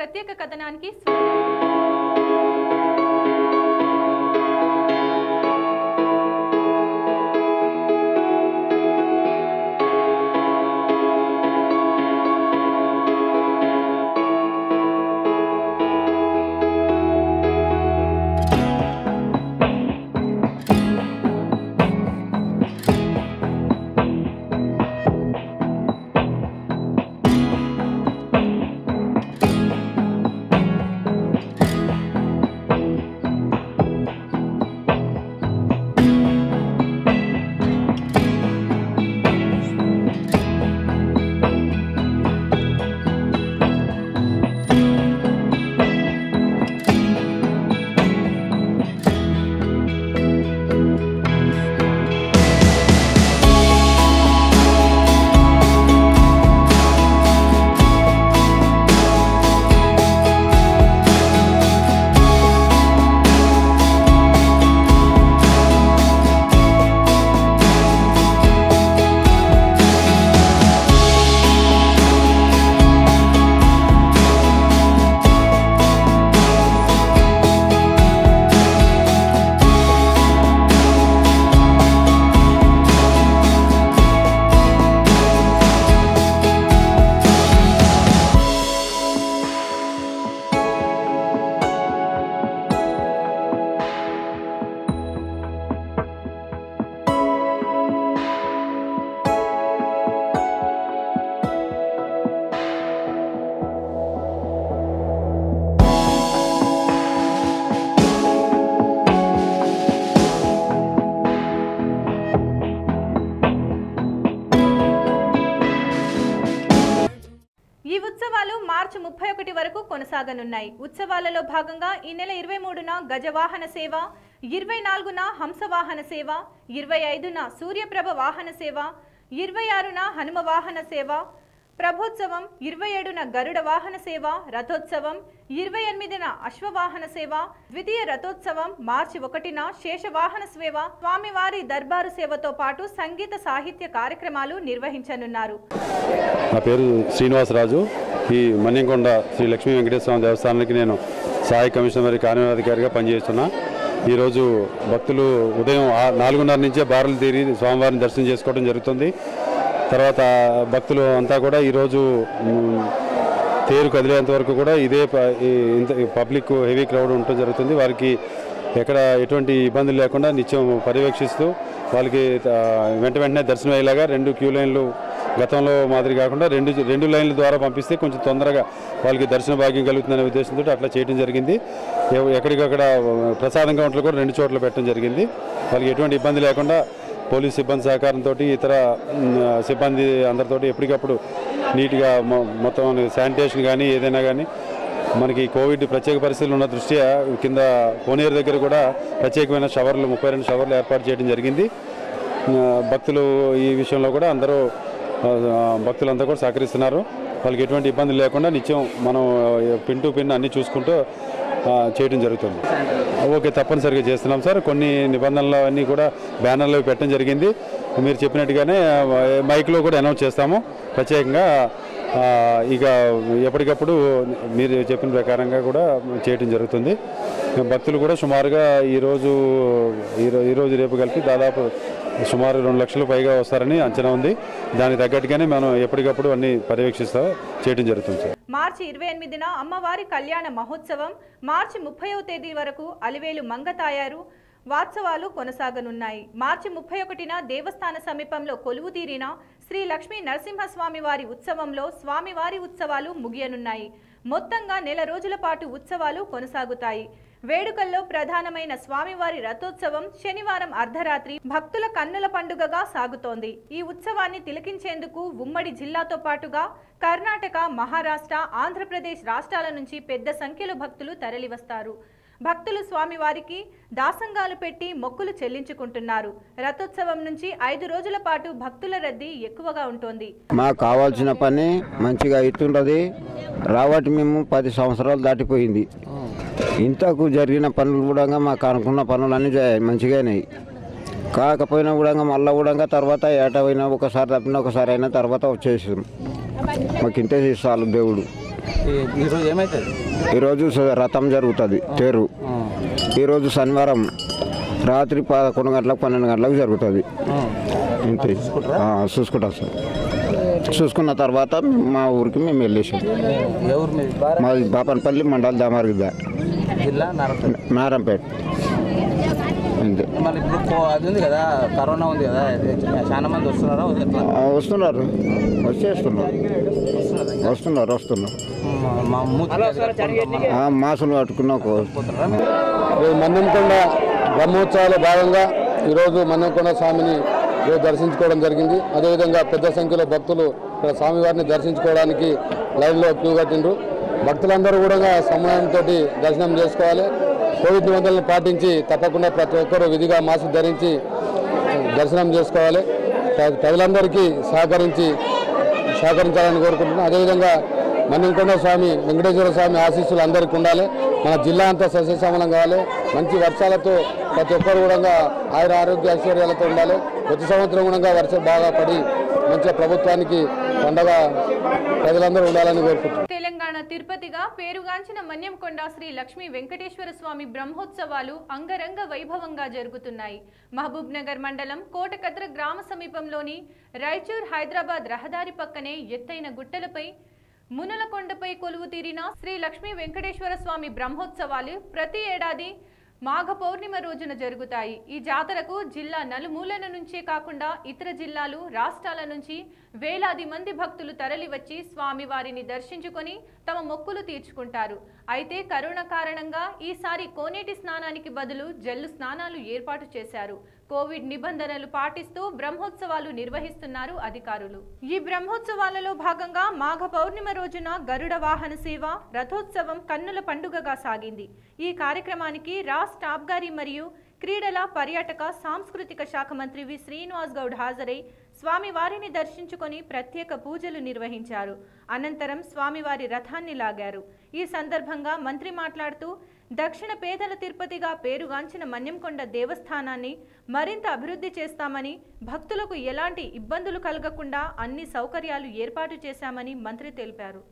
ప్రత్యేక కథనానికి ఈ ఉత్సవాలు మార్చి 31 వరకు కొనసాగనున్నాయి. ఉత్సవాలలో భాగంగా ఈ నెల 23న గజవాహన సేవ, 24న హంసవాహన సేవ, 25న సూర్యప్రభ వాహన సేవ, 26న హనుమ వాహన సేవ, ప్రభోత్సవం, 27న గరుడ వాహన సేవ, రథోత్సవం, 28న అశ్వవాహన సేవ, ద్వితీయ రథోత్సవం, మార్చి 1న శేషవాహన సేవ, స్వామివారి దర్బారు సేవతో పాటు సంగీత సాహిత్య కార్యక్రమాలు నిర్వహించనున్నారు. నా పేరు శ్రీనివాసరాజు. ఈ మన్యంకొండ శ్రీ లక్ష్మీ వెంకటేశ్వర దేవస్థానానికి నేను సహాయ కమిషనర్ కార్యనిర్వహణాధికారిగా పనిచేస్తున్నా. ఈరోజు భక్తులు ఉదయం 4:30 నుంచే బారులు తీరి స్వామివారిని దర్శనం చేసుకోవడం జరుగుతుంది. తర్వాత భక్తులు అంతా కూడా ఈరోజు తేరు కదిలేంత వరకు కూడా ఇదే పబ్లిక్ హెవీ క్రౌడ్ ఉండటం జరుగుతుంది. వారికి ఎక్కడ ఎటువంటి ఇబ్బందులు లేకుండా నిత్యం పర్యవేక్షిస్తూ వాళ్ళకి వెంటనే దర్శనం అయ్యేలాగా 2 క్యూ లైన్లు గతంలో మాదిరి కాకుండా రెండు లైన్ల ద్వారా పంపిస్తే కొంచెం తొందరగా వాళ్ళకి దర్శన భాగ్యం కలుగుతుందనే ఉద్దేశంతో అట్లా చేయడం జరిగింది. ఎక్కడికక్కడ ప్రసాదం కౌంటర్లు కూడా 2 చోట్ల పెట్టడం జరిగింది. వాళ్ళకి ఎటువంటి ఇబ్బంది లేకుండా పోలీస్ సిబ్బంది సహకారంతో ఇతర సిబ్బంది అందరితో ఎప్పటికప్పుడు నీట్గా మొత్తం శానిటేషన్ కానీ ఏదైనా కానీ మనకి కోవిడ్ ప్రత్యేక పరిస్థితులు ఉన్న దృష్ట్యా కింద కోనేరు దగ్గర కూడా ప్రత్యేకమైన షవర్లు 32 షవర్లు ఏర్పాటు చేయడం జరిగింది. భక్తులు ఈ విషయంలో కూడా అందరూ భక్తులంతా కూడా సహకరిస్తున్నారు. వాళ్ళకి ఎటువంటి ఇబ్బందులు లేకుండా నిత్యం మనం పిన్ టు పిన్ అన్నీ చూసుకుంటూ చేయడం జరుగుతుంది. ఓకే, తప్పనిసరిగా చేస్తున్నాం సార్. కొన్ని నిబంధనలు అన్నీ కూడా బ్యానర్లో పెట్టడం జరిగింది. మీరు చెప్పినట్టుగానే మైక్లో కూడా అనౌన్స్ చేస్తాము ప్రత్యేకంగా. ఇక ఎప్పటికప్పుడు మీరు చెప్పిన ప్రకారంగా కూడా చేయడం జరుగుతుంది. భక్తులు కూడా సుమారుగా ఈరోజు రేపు కలిపి దాదాపు సుమారు 2 లక్షల పైగా వస్తారని అంచనా ఉంది. దానికి తగ్గట్టుగానే మనం ఎప్పటికప్పుడు అన్ని పర్యవేక్షిస్తూ చేయడం జరుగుతుంది సార్. మార్చి 28న అమ్మవారి కళ్యాణ మహోత్సవం, మార్చి 30వ తేదీ వరకు అలివేలు మంగతాయారు వాత్సవాలు కొనసాగనున్నాయి. మార్చి 31న దేవస్థాన సమీపంలో కొలువుదీరిన శ్రీ లక్ష్మీ నరసింహస్వామి వారి ఉత్సవంలో స్వామివారి ఉత్సవాలు ముగియనున్నాయి. మొత్తంగా నెల రోజుల పాటు ఉత్సవాలు కొనసాగుతాయి. వేడుకల్లో ప్రధానమైన స్వామివారి రథోత్సవం శనివారం అర్ధరాత్రి భక్తుల కన్నుల పండుగగా సాగుతోంది. ఈ ఉత్సవాన్ని తిలకించేందుకు ఉమ్మడి జిల్లాతో పాటుగా కర్ణాటక, మహారాష్ట్ర, ఆంధ్రప్రదేశ్ రాష్ట్రాల నుంచి పెద్ద సంఖ్యలో భక్తులు తరలివస్తారు. భక్తులు స్వామివారికి దాసంగాలు పెట్టి మొక్కులు చెల్లించుకుంటున్నారు. రథోత్సవం నుంచి 5 రోజుల పాటు భక్తుల రద్దీ ఎక్కువగా ఉంటుంది. మాకు కావాల్సిన పని మంచిగా అవుతుంటుంది. రావటి మేము 10 సంవత్సరాలు దాటిపోయింది. ఇంతకు జరిగిన పనులు కూడా మాకు అనుకున్న పనులన్నీ మంచిగానే. కాకపోయినా కూడా మళ్ళీ కూడా తర్వాత ఏటైనా ఒకసారి తప్పిన ఒకసారి అయినా తర్వాత వచ్చేసాం. మాకు ఇంతే ఇస్తాను దేవుడు. ఈరోజు ఏమవుతుంది? ఈరోజు రథం జరుగుతుంది తేరు. ఈరోజు శనివారం రాత్రి 11 గంటలకు 12 గంటలకు జరుగుతుంది. ఇంతే చూసుకుంటాం సార్. చూసుకున్న తర్వాత మా ఊరికి మేము వెళ్ళేసాం. మాది బాపనపల్లి మండల దామార్గిద్ద జిల్లా నారంపేట. అంతే. మళ్ళీ ఇప్పుడు అది ఉంది కదా, కరోనా ఉంది కదా, చాలా మంది వస్తున్నారా? వస్తున్నారు, వస్తున్నారు. మాసులు పట్టుకున్నా. మన్నెంకొండ బ్రహ్మోత్సవాల భాగంగా ఈరోజు మన్నెంకొండ స్వామిని దర్శించుకోవడం జరిగింది. అదేవిధంగా పెద్ద సంఖ్యలో భక్తులు ఇక్కడ స్వామివారిని దర్శించుకోవడానికి లైన్లో క్యూ కట్టిండ్రు. భక్తులందరూ కూడా సమయంతో దర్శనం చేసుకోవాలి. కోవిడ్ నిబంధనలను పాటించి తప్పకుండా ప్రతి ఒక్కరూ విధిగా మాస్క్ ధరించి దర్శనం చేసుకోవాలి. ప్రజలందరికీ సహకరించాలని కోరుకుంటున్నాం. అదేవిధంగా మన్నెంకొండ స్వామి వెంకటేశ్వర స్వామి ఆశీస్సులు అందరికీ ఉండాలి. మన జిల్లా అంతా సస్యశ్యామలం కావాలి. మంచి వర్షాలతో ప్రతి ఒక్కరు కూడా ఆరోగ్య ఐశ్వర్యాలతో ఉండాలి. ప్రతి సంవత్సరం కూడా వర్షం బాగా పడి మంచిగా ప్రభుత్వానికి పండగ ప్రజలందరూ ఉండాలని కోరుకుంటున్నాం. తెలంగాణ తిరుపతిగా పేరుగాంచిన మన్యంకొండ శ్రీ లక్ష్మీ వెంకటేశ్వర స్వామి బ్రహ్మోత్సవాలు అంగరంగ వైభవంగా జరుగుతున్నాయి. మహబూబ్ నగర్ మండలం కోటకద్ర గ్రామ సమీపంలోని రాయచూర్ హైదరాబాద్ రహదారి పక్కనే ఎత్తైన గుట్టలపై మునలకొండపై కొలువు తీరిన శ్రీ లక్ష్మీ వెంకటేశ్వర స్వామి బ్రహ్మోత్సవాలు ప్రతి ఏడాది మాఘ పౌర్ణిమ రోజున జరుగుతాయి. ఈ జాతరకు జిల్లా నలుమూలల నుంచే కాకుండా ఇతర జిల్లాలు, రాష్ట్రాల నుంచి వేలాది మంది భక్తులు తరలివచ్చి స్వామివారిని దర్శించుకొని తమ మొక్కులు తీర్చుకుంటారు. అయితే కరోనా కారణంగా ఈసారి కోనేటి స్నానానికి బదులు జల్లు స్నానాలు ఏర్పాటు చేశారు. కోవిడ్ నిబంధనలు పాటిస్తూ బ్రహ్మోత్సవాలు నిర్వహిస్తున్నారు అధికారులు. ఈ బ్రహ్మోత్సవాలలో భాగంగా మాఘ పౌర్ణిమ రోజున గరుడ వాహన సేవ, రథోత్సవం కన్నుల పండుగగా సాగింది. ఈ కార్యక్రమానికి రాష్ట్ర ఆబ్గారీ మరియు క్రీడల, పర్యాటక, సాంస్కృతిక శాఖ మంత్రి వి శ్రీనివాస్ గౌడ్ హాజరై స్వామివారిని దర్శించుకొని ప్రత్యేక పూజలు నిర్వహించారు. అనంతరం స్వామివారి రథాన్ని లాగారు. ఈ సందర్భంగా మంత్రి మాట్లాడుతూ దక్షిణ పేదల తిరుపతిగా పేరుగాంచిన మన్యంకొండ దేవస్థానాన్ని మరింత అభివృద్ధి చేస్తామని, భక్తులకు ఎలాంటి ఇబ్బందులు కలగకుండా అన్ని సౌకర్యాలు ఏర్పాటు చేశామని మంత్రి తెలిపారు.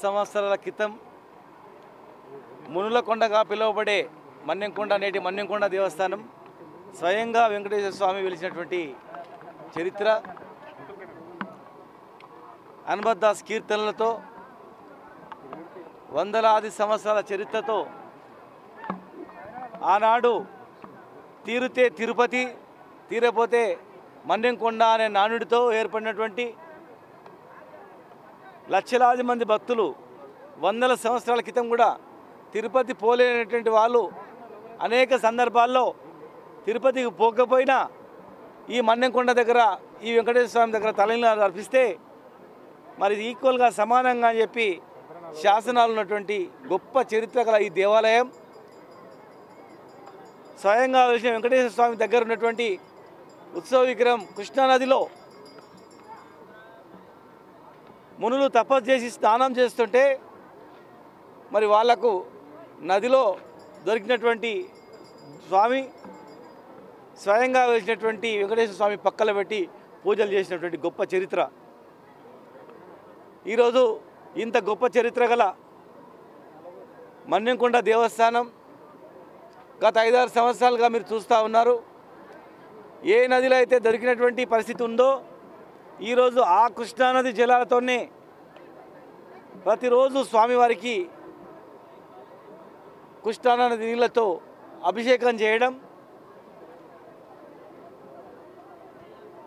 సంవత్సరాల క్రితం మునులకొండగా పిలువబడే మన్నెంకొండ నేటి మన్నెంకొండ దేవస్థానం స్వయంగా వెంకటేశ్వర స్వామి వెలిసినటువంటి చరిత్ర హనుమద్దాస్ కీర్తనలతో వందలాది సంవత్సరాల చరిత్రతో ఆనాడు తీరితే తిరుపతి తీరపోతే మన్నెంకొండ అనే నానుడితో ఏర్పడినటువంటి లక్షలాది మంది భక్తులు వందల సంవత్సరాల క్రితం కూడా తిరుపతి పోలేనటువంటి వాళ్ళు అనేక సందర్భాల్లో తిరుపతికి పోకపోయినా ఈ మన్నెంకొండ దగ్గర ఈ వెంకటేశ్వర స్వామి దగ్గర తలనీలాలు అర్పిస్తే మరి ఈక్వల్గా సమానంగా అని చెప్పి శాసనాలు ఉన్నటువంటి గొప్ప చరిత్ర గల ఈ దేవాలయం స్వయంగా వెలిసిన వెంకటేశ్వర స్వామి దగ్గర ఉన్నటువంటి ఉత్సవ విగ్రహం కృష్ణానదిలో మునులు తపస్సు చేసి స్నానం చేస్తుంటే మరి వాళ్లకు నదిలో దొరికినటువంటి స్వామి స్వయంగా వెలిసినటువంటి వెంకటేశ్వర స్వామి పక్కన పెట్టి పూజలు చేసినటువంటి గొప్ప చరిత్ర. ఈరోజు ఇంత గొప్ప చరిత్ర గల మన్నెంకొండ దేవస్థానం గత 5-6 సంవత్సరాలుగా మీరు చూస్తూ ఉన్నారు. ఏ నదిలో అయితే దొరికినటువంటి పరిస్థితి ఉందో ఈరోజు ఆ కృష్ణానది జలాలతోనే ప్రతిరోజు స్వామివారికి కృష్ణానది నీళ్లతో అభిషేకం చేయడం,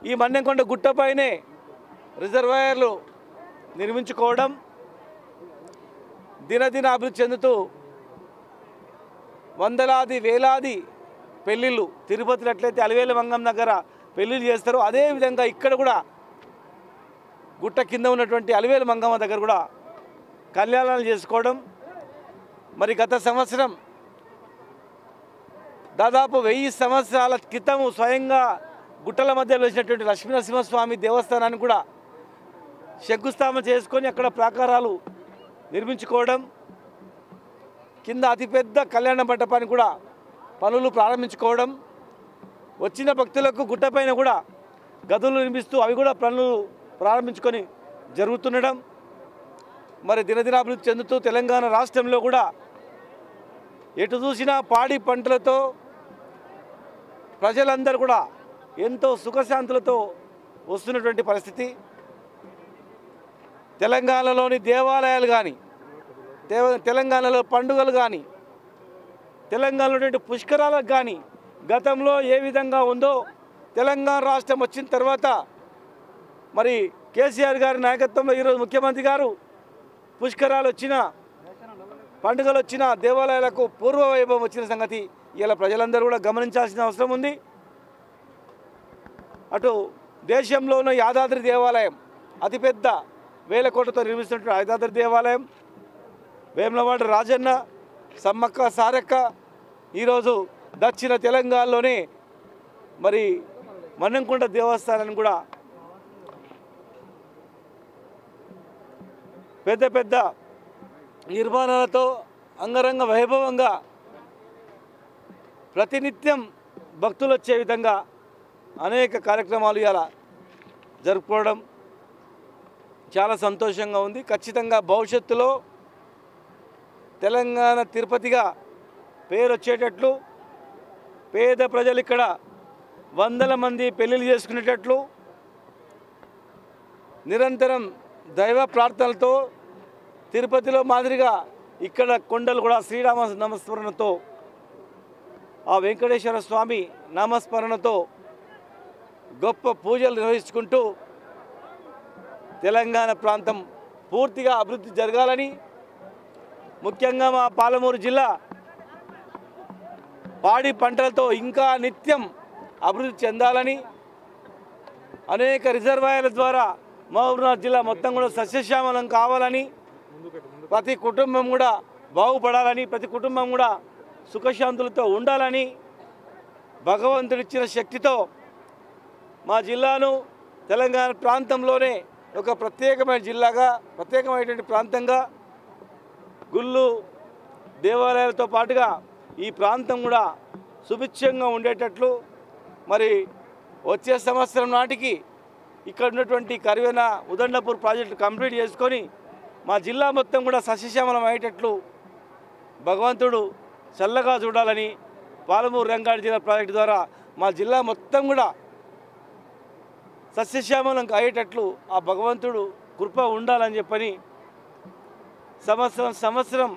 ఈ మన్నెంకొండ గుట్టపైనే రిజర్వాయర్లు నిర్మించుకోవడం, దినదిన అభివృద్ధి చెందుతూ వందలాది వేలాది పెళ్ళిళ్ళు తిరుపతిలో ఎట్లయితే అలివేలు మంగం దగ్గర పెళ్ళిళ్ళు చేస్తారో అదేవిధంగా ఇక్కడ కూడా గుట్ట కింద ఉన్నటువంటి అలివేలు మంగమ్మ దగ్గర కూడా కళ్యాణాలు చేసుకోవడం. మరి గత సంవత్సరం దాదాపు 1000 సంవత్సరాల క్రితం స్వయంగా గుట్టల మధ్య వెలిసినటువంటి లక్ష్మీనరసింహస్వామి దేవస్థానాన్ని కూడా శంకుస్థాపన చేసుకొని అక్కడ ప్రాకారాలు నిర్మించుకోవడం, కింద అతిపెద్ద కళ్యాణ మండపాన్ని కూడా పనులు ప్రారంభించుకోవడం, వచ్చిన భక్తులకు గుట్టపైన కూడా గదులు నిర్మిస్తూ అవి కూడా పనులు ప్రారంభించుకొని జరుగుతుండడం, మరి దినదినాభివృద్ధి చెందుతూ తెలంగాణ రాష్ట్రంలో కూడా ఎటు చూసినా పాడి పంటలతో ప్రజలందరూ కూడా ఎంతో సుఖశాంతులతో వస్తున్నటువంటి పరిస్థితి. తెలంగాణలోని దేవాలయాలు కానీ, తెలంగాణలో పండుగలు కానీ, తెలంగాణలో పుష్కరాలకు కానీ గతంలో ఏ విధంగా ఉందో తెలంగాణ రాష్ట్రం వచ్చిన తర్వాత మరి కేసీఆర్ గారి నాయకత్వంలో ఈరోజు ముఖ్యమంత్రి గారు పుష్కరాలు వచ్చిన, పండుగలు వచ్చిన, దేవాలయాలకు పూర్వ వైభవం వచ్చిన సంగతి ఇలా ప్రజలందరూ కూడా గమనించాల్సిన అవసరం ఉంది. అటు దేశంలో ఉన్న యాదాద్రి దేవాలయం అతిపెద్ద 1000 కోట్లతో నిర్మిస్తున్నటువంటి యాదాద్రి దేవాలయం, వేములవాడ రాజన్న, సమ్మక్క సారక్క, ఈరోజు దక్షిణ తెలంగాణలోనే మరి మన్నెంకొండ దేవస్థానాన్ని కూడా పెద్ద పెద్ద నిర్మాణాలతో అంగరంగ వైభవంగా ప్రతినిత్యం భక్తులు వచ్చే విధంగా అనేక కార్యక్రమాలు ఇలా జరుపుకోవడం చాలా సంతోషంగా ఉంది. ఖచ్చితంగా భవిష్యత్తులో తెలంగాణ తిరుపతిగా పేరు వచ్చేటట్లు, పేద ప్రజలు ఇక్కడ వందల మంది పెళ్ళిళ్ళు చేసుకునేటట్లు, నిరంతరం దైవ ప్రార్థనలతో తిరుపతిలో మాదిరిగా ఇక్కడ కొండలు కూడా శ్రీరామ నామస్మరణతో, ఆ వెంకటేశ్వర స్వామి నామస్మరణతో గొప్ప పూజలు నిర్వహించుకుంటూ తెలంగాణ ప్రాంతం పూర్తిగా అభివృద్ధి జరగాలని, ముఖ్యంగా మా పాలమూరు జిల్లా పాడి పంటలతో ఇంకా నిత్యం అభివృద్ధి చెందాలని, అనేక రిజర్వాయర్ల ద్వారా మహబూబ్నగర్ జిల్లా మొత్తం కూడా సస్యశ్యామలం కావాలని, ప్రతి కుటుంబం కూడా బాగుపడాలని, ప్రతి కుటుంబం కూడా సుఖశాంతులతో ఉండాలని భగవంతుడిచ్చిన శక్తితో మా జిల్లాను తెలంగాణ ప్రాంతంలోనే ఒక ప్రత్యేకమైన జిల్లాగా, ప్రత్యేకమైనటువంటి ప్రాంతంగా గుళ్ళు దేవాలయాలతో పాటుగా ఈ ప్రాంతం కూడా సుభిక్షంగా ఉండేటట్లు మరి వచ్చే సంవత్సరం నాటికి ఇక్కడ ఉన్నటువంటి కరివెన ఉదండపూర్ ప్రాజెక్టు కంప్లీట్ చేసుకొని మా జిల్లా మొత్తం కూడా సస్యశ్యామలం అయ్యేటట్లు భగవంతుడు చల్లగా చూడాలని పాలమూరు రంగారెడ్డి జిల్లా ప్రాజెక్టు ద్వారా మా జిల్లా మొత్తం కూడా సస్యశ్యామలం అయ్యేటట్లు ఆ భగవంతుడు కృప ఉండాలని చెప్పని సంవత్సరం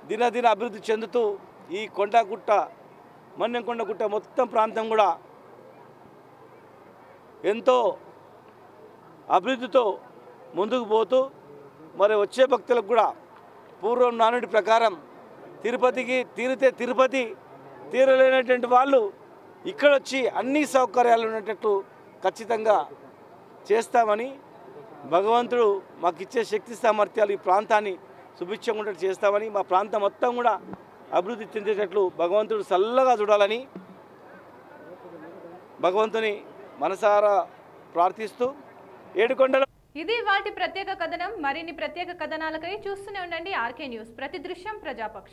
దినదిన అభివృద్ధి చెందుతూ ఈ కొండగుట్ట మన్నెంకొండగుట్ట మొత్తం ప్రాంతం కూడా ఎంతో అభివృద్ధితో ముందుకు పోతూ మరి వచ్చే భక్తులకు కూడా పూర్వం నానుడి ప్రకారం తిరుపతికి తీరితే తిరుపతి తీరలేనటువంటి వాళ్ళు ఇక్కడ వచ్చి అన్ని సౌకర్యాలు ఉన్నట్టు ఖచ్చితంగా చేస్తామని భగవంతుడు మాకు ఇచ్చే శక్తి సామర్థ్యాలు ఈ ప్రాంతాన్ని సుభిక్షంగా ఉండేట్టు చేస్తామని మా ప్రాంతం మొత్తం కూడా అభివృద్ధి చెందేటట్లు భగవంతుడు చల్లగా చూడాలని భగవంతుని మనసారా ప్రార్థిస్తూ ఏడుకొండల ఇది వాటి ప్రత్యేక కథనం. మరిన్ని ప్రత్యేక కథనాలకై చూస్తూనే ఉండండి ఆర్కే న్యూస్. ప్రతి దృశ్యం ప్రజాపక్షం.